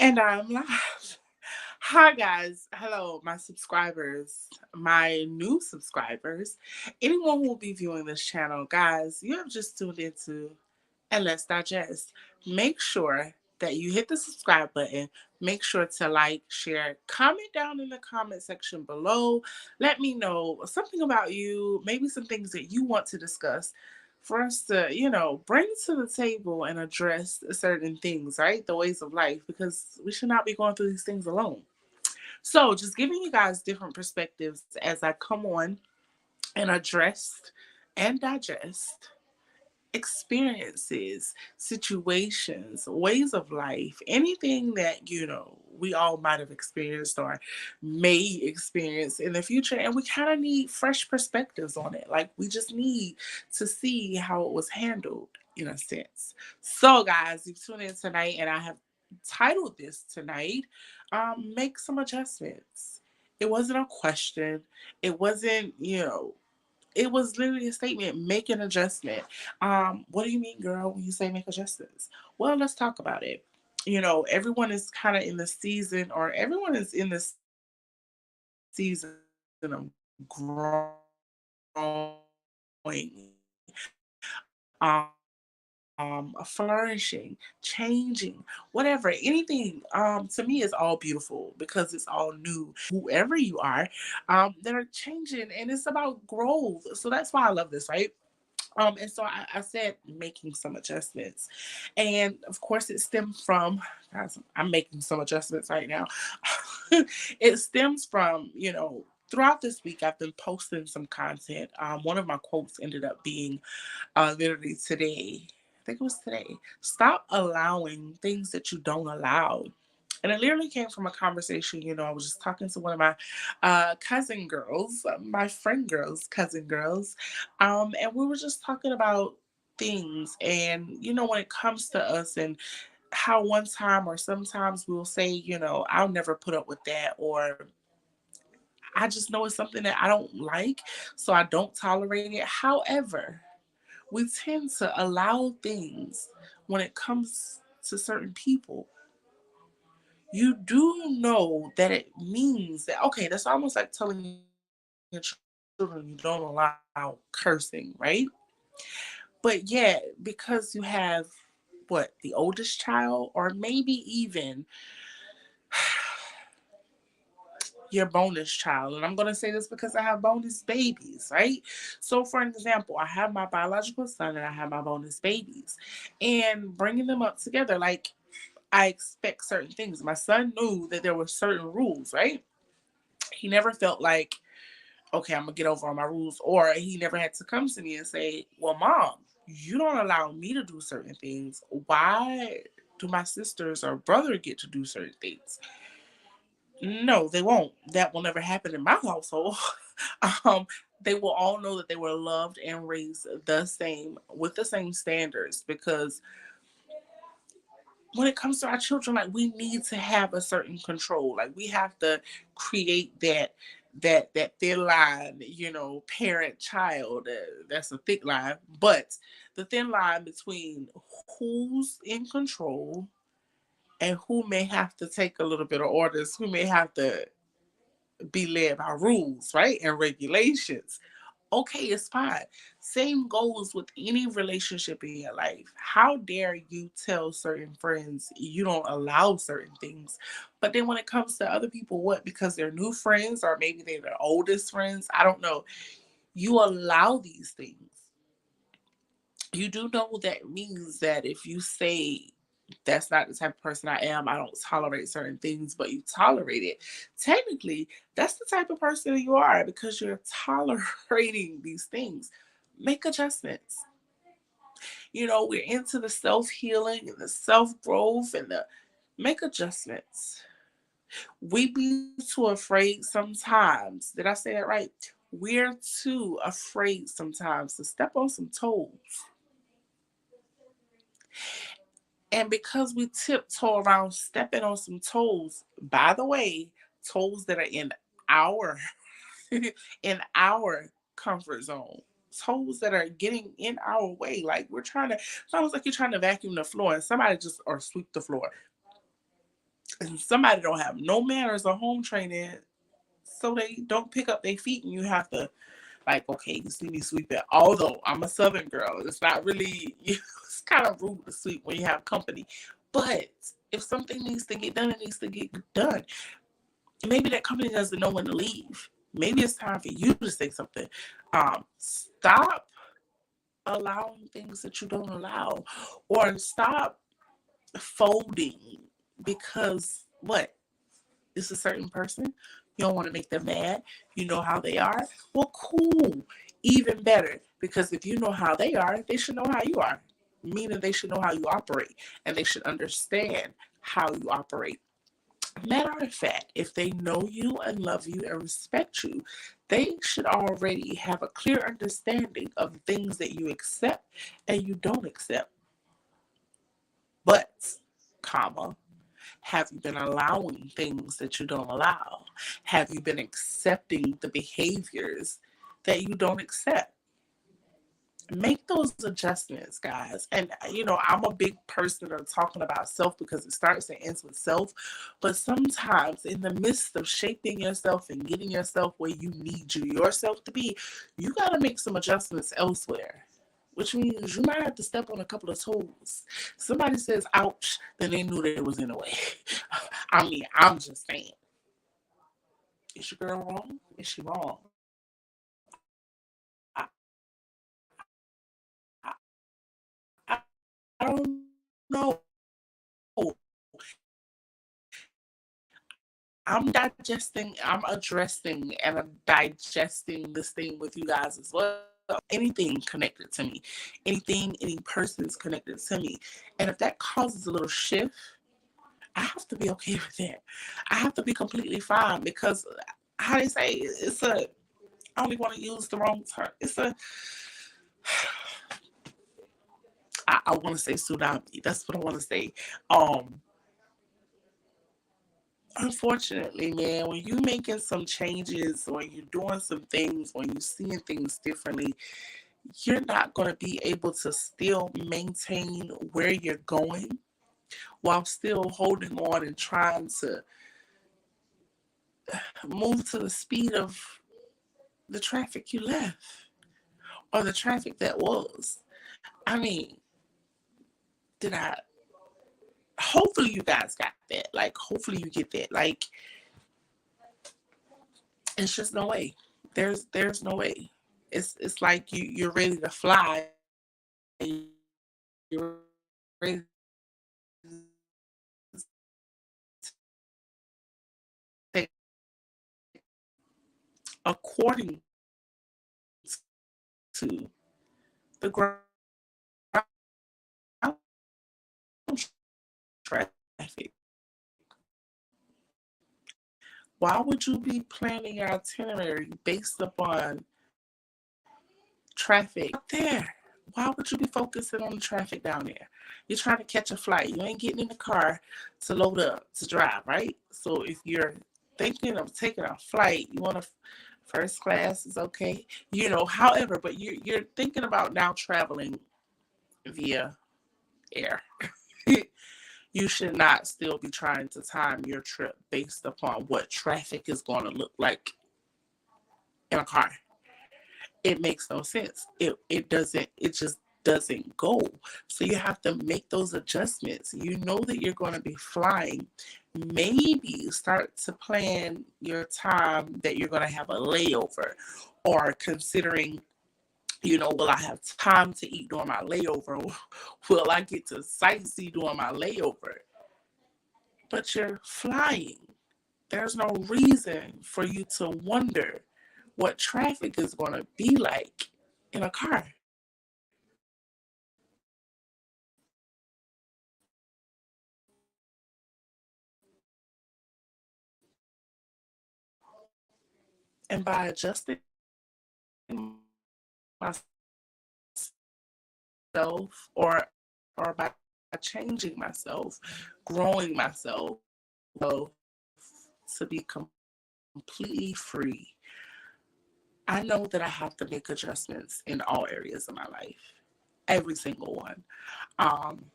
And I'm live. Hi, guys. Hello, my subscribers, my new subscribers, anyone who will be viewing this channel. Guys, you have just tuned into And Let's Digest. Make sure that you hit the subscribe button. Make sure to like, share, comment down in the comment section below. Let me know something about you, maybe some things that you want to discuss for us to, bring to the table and address certain things, right? The ways of life, because we should not be going through these things alone. So, just giving you guys different perspectives as I come on and address and digest experiences, situations, ways of life, anything that, we all might have experienced or may experience in the future. And we kind of need fresh perspectives on it. Like, we just need to see how it was handled in a sense. So, guys, you've tuned in tonight, and I have titled this tonight, Make Some Adjustments. It wasn't a question. It wasn't, it was literally a statement, make an adjustment. What do you mean, girl, when you say make adjustments? Well, let's talk about it. Everyone is kind of in the season, or everyone is in the season of flourishing, changing, whatever, anything. To me, is all beautiful because it's all new. Whoever you are, that are changing, and it's about growth. So that's why I love this, right? And so I said making some adjustments. And of course it stems from, guys, I'm making some adjustments right now. It stems from, throughout this week I've been posting some content. One of my quotes ended up being literally today. I think it was today. Stop allowing things that you don't allow. And it literally came from a conversation. I was just talking to one of my cousin girls, my friend girls, cousin girls. And we were just talking about things. And, when it comes to us and how one time or sometimes we'll say, I'll never put up with that, or I just know it's something that I don't like, so I don't tolerate it. However, we tend to allow things when it comes to certain people. You do know that it means that, okay, that's almost like telling your children you don't allow cursing, right? But yet, because you have what, the oldest child, or maybe even your bonus child. And I'm going to say this because I have bonus babies, right? So, for an example, I have my biological son and I have my bonus babies. And bringing them up together, like, I expect certain things. My son knew that there were certain rules, right? He never felt like, okay, I'm going to get over on my rules. Or he never had to come to me and say, well, mom, you don't allow me to do certain things. Why do my sisters or brother get to do certain things? No, they won't. That will never happen in my household. um, they will all know that they were loved and raised the same with the same standards, because when it comes to our children, like, we need to have a certain control. Like, we have to create that thin line, parent child. That's a thick line, but the thin line between who's in control and who may have to take a little bit of orders, who may have to be led by rules, right? And regulations. Okay, it's fine. Same goes with any relationship in your life. How dare you tell certain friends you don't allow certain things? But then when it comes to other people, what? Because they're new friends, or maybe they're their oldest friends, I don't know. You allow these things. You do know that means that if you say that's not the type of person I am, I don't tolerate certain things, but you tolerate it. Technically, that's the type of person you are, because you're tolerating these things. Make adjustments. We're into the self healing and the self growth and the make adjustments. We be too afraid sometimes. Did I say that right? We're too afraid sometimes to step on some toes. And because we tiptoe around stepping on some toes, by the way, toes that are in our in our comfort zone, toes that are getting in our way, like we're trying to, it's almost like you're trying to vacuum the floor and somebody just or sweep the floor. And somebody don't have no manners or home training, so they don't pick up their feet, and you have to, like, okay, you see me sweeping. Although I'm a Southern girl, it's not really, it's kind of rude to sweep when you have company. But if something needs to get done, it needs to get done. Maybe that company doesn't know when to leave. Maybe it's time for you to say something. Stop allowing things that you don't allow, or stop folding because what? It's a certain person. You don't want to make them mad. You know how they are. Well, cool. Even better. Because if you know how they are, they should know how you are. Meaning they should know how you operate. And they should understand how you operate. Matter of fact, if they know you and love you and respect you, they should already have a clear understanding of things that you accept and you don't accept. But, comma, have you been allowing things that you don't allow? Have you been accepting the behaviors that you don't accept? Make those adjustments, guys. And, I'm a big person of talking about self because it starts and ends with self. But sometimes, in the midst of shaping yourself and getting yourself where you need yourself to be, you got to make some adjustments elsewhere. Which means you might have to step on a couple of toes. Somebody says, ouch, then they knew they was in the way. I mean, I'm just saying. Is your girl wrong? Is she wrong? I, I, I don't know. I'm addressing and I'm digesting this thing with you guys as well. Anything connected to me, any person's connected to me. And if that causes a little shift, I have to be okay with that. I have to be completely fine because, how they say, I only want to use the wrong term. I want to say tsunami. That's what I want to say. Um, Unfortunately, man, when you're making some changes or you're doing some things or you're seeing things differently, you're not going to be able to still maintain where you're going while still holding on and trying to move to the speed of the traffic you left or the traffic that was. I mean, did I? Hopefully, you guys got that. Like, hopefully, you get that. Like, it's just no way. There's no way. It's like you're ready to fly. You're ready to take according to the ground traffic. Why would you be planning your itinerary based upon traffic up there? Why would you be focusing on the traffic down there? You're trying to catch a flight. You ain't getting in the car to load up to drive, right? So if you're thinking of taking a flight, you want to first class is okay, however, but you're thinking about now traveling via air. You should not still be trying to time your trip based upon what traffic is going to look like in a car. It makes no sense. It just doesn't go. So you have to make those adjustments. You know that you're going to be flying. Maybe start to plan your time that you're going to have a layover, or considering, will I have time to eat during my layover? Will I get to sightsee during my layover? But you're flying. There's no reason for you to wonder what traffic is going to be like in a car. And by adjusting myself, or by changing myself, growing myself, to be completely free, I know that I have to make adjustments in all areas of my life, every single one. Um,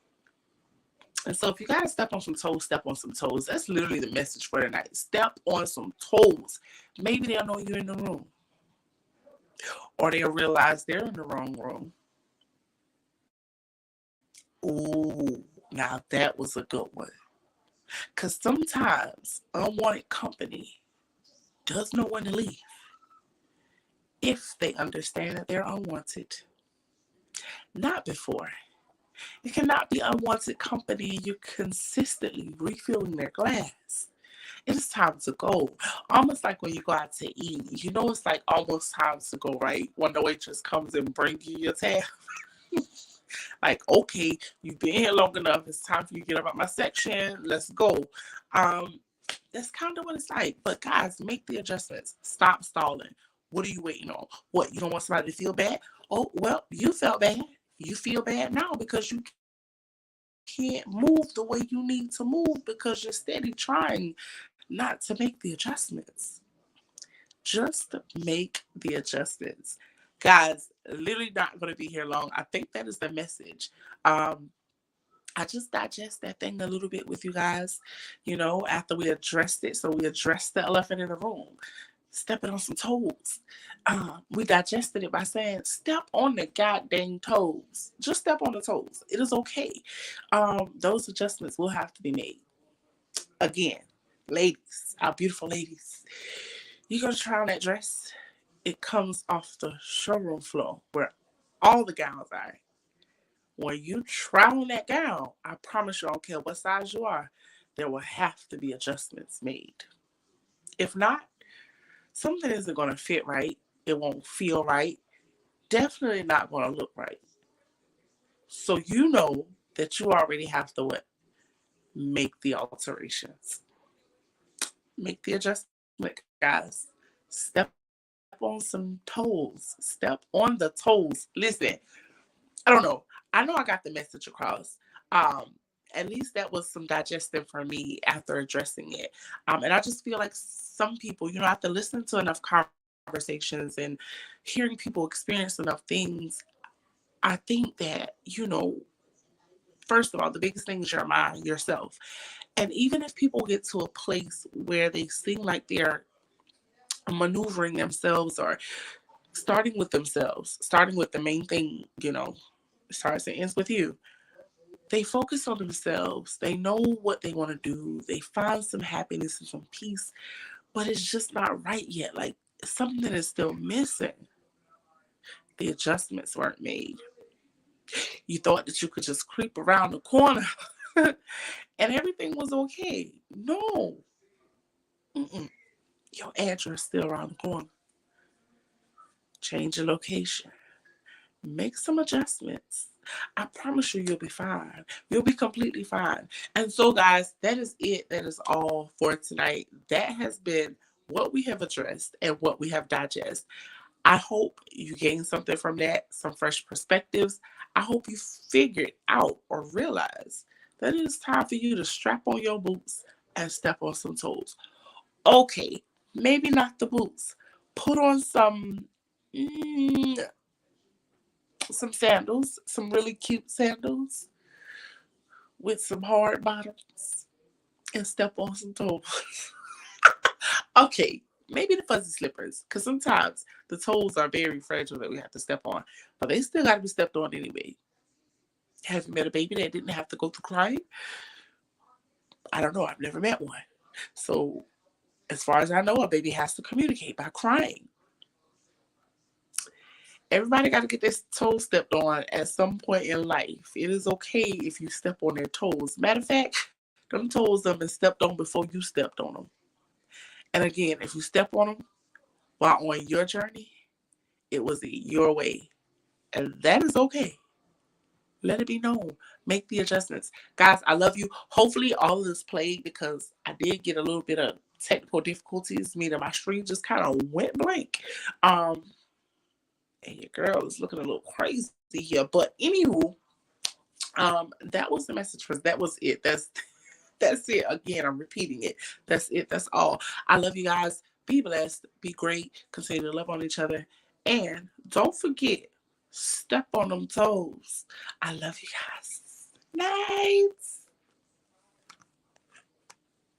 And so if you gotta step on some toes, step on some toes. That's literally the message for tonight. Step on some toes. Maybe they'll know you're in the room. Or they'll realize they're in the wrong room. Ooh, now that was a good one. Because sometimes unwanted company does know when to leave if they understand that they're unwanted. Not before. It cannot be unwanted company and you're consistently refilling their glass. It is time to go. Almost like when you go out to eat. You know it's like almost time to go, right? When the waitress comes and brings you your tab. Like, okay, you've been here long enough. It's time for you to get up out my section. Let's go. Um, that's kind of what it's like. But guys, make the adjustments. Stop stalling. What are you waiting on? What, you don't want somebody to feel bad? Oh, well, you felt bad. You feel bad now because you can't move the way you need to move because you're steady trying not to make the adjustments. Just make the adjustments. Guys, literally not going to be here long. I think that is the message. Um, I just digest that thing a little bit with you guys, after we addressed it. So we addressed the elephant in the room, stepping on some toes. We digested it by saying, step on the goddamn toes. Just step on the toes. It is okay. Those adjustments will have to be made. Again, ladies, our beautiful ladies, you're going to try on that dress. It comes off the showroom floor where all the gowns are. When you try on that gown, I promise you, I don't care what size you are, there will have to be adjustments made. If not, something isn't going to fit right. It won't feel right. Definitely not going to look right. So you know that you already have to what? Make the alterations. Make the adjustment, guys. Step on some toes. Step on the toes. Listen, I don't know. I know I got the message across. Um, at least that was some digestion for me after addressing it. And I just feel like some people, after listening to enough conversations and hearing people experience enough things, I think that, first of all, the biggest thing is your mind, yourself. And even if people get to a place where they seem like they're maneuvering themselves or starting with the main thing, starts and ends with you. They focus on themselves. They know what they want to do. They find some happiness and some peace, but it's just not right yet. Like something is still missing. The adjustments weren't made. You thought that you could just creep around the corner and everything was okay. No. Mm-mm. Your address still around the corner. Change your location. Make some adjustments. I promise you, you'll be fine. You'll be completely fine. And so, guys, that is it. That is all for tonight. That has been what we have addressed and what we have digested. I hope you gained something from that, some fresh perspectives. I hope you figured out or realized that it is time for you to strap on your boots and step on some toes. Okay, maybe not the boots. Put on mm, some sandals, some really cute sandals with some hard bottoms and step on some toes. Okay, maybe the fuzzy slippers, because sometimes the toes are very fragile that we have to step on, but they still got to be stepped on anyway. Have you met a baby that didn't have to go through crying? I don't know. I've never met one. So, as far as I know, a baby has to communicate by crying. Everybody got to get their toes stepped on at some point in life. It is okay if you step on their toes. Matter of fact, them toes have been stepped on before you stepped on them. And again, if you step on them while on your journey, it was your way. And that is okay. Let it be known. Make the adjustments. Guys, I love you. Hopefully all of this played because I did get a little bit of technical difficulties, meaning my screen just kind of went blank. And your girl is looking a little crazy here. But anywho, that was the message for that was it. That's it. Again, I'm repeating it. That's it. That's all. I love you guys. Be blessed. Be great. Continue to love on each other. And don't forget, step on them toes. I love you guys. Night.